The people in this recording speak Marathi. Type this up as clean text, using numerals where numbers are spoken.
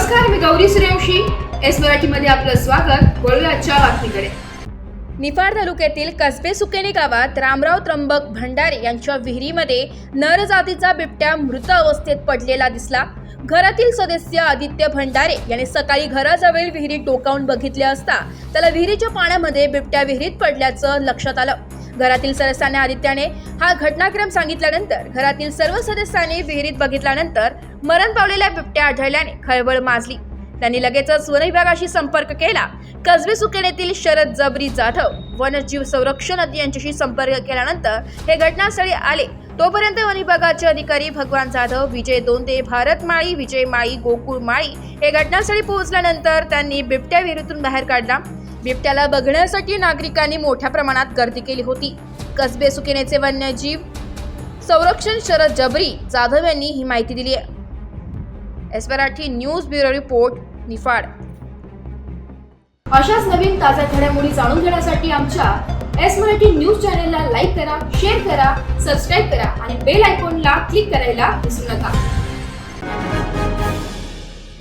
नमस्कार, मी गौरी सूर्यवंशी. एस मराठीमध्ये आपलं स्वागत. वळूया आजच्या बातमीकडे. निफाड तालुक्यातील कसबे सुकेने गावात रामराव त्र्यंबक भंडारे यांच्या विहिरीमध्ये नर जातीचा बिबट्या मृत अवस्थेत पडलेला दिसला. घरातील सदस्य आदित्य भंडारे याने सकाळी घराजवळील विहिरीत डोकावून बघितले असता त्याला विहिरीच्या पाण्यामध्ये बिबट्या विहिरीत पडल्याचं लक्षात आलं. घरातील सदस्यांनी आदित्याने हा घटनाक्रम सांगितल्यानंतर घरातील सर्व सदस्यांनी विहिरीत बघितल्यानंतर मरण पावलेल्या बिबट्या आढळल्याने खळबळ माजली. त्यांनी लगेचच वन विभागाशी संपर्क केला. कसबे सुकेनेतील शरद जबरी जाधव वन्यजीव संरक्षण यांच्याशी संपर्क केल्यानंतर हे घटनास्थळी आले. तोपर्यंत वन विभागाचे अधिकारी भगवान जाधव, विजय दोंदे, भारत माळी, विजय माळी, गोकुळ माळी हे घटनास्थळी पोहोचल्यानंतर त्यांनी बिबट्या विहिरीतून बाहेर काढला. बिबट्याला बघण्यासाठी नागरिकांनी मोठ्या प्रमाणात गर्दी केली होती. कसबे सुकेनेचे वन्यजीव संरक्षण शरद जबरी जाधव यांनी ही माहिती दिली आहे. S Marathi news bureau report, Niphad. अशाच नवीन ताज्या घडामोडी जाणून घेण्यासाठी आमच्या एस मराठी न्यूज चॅनलला लाईक करा, शेअर करा, सबस्क्राईब करा आणि बेल आयकॉनला क्लिक करायला विसरू नका.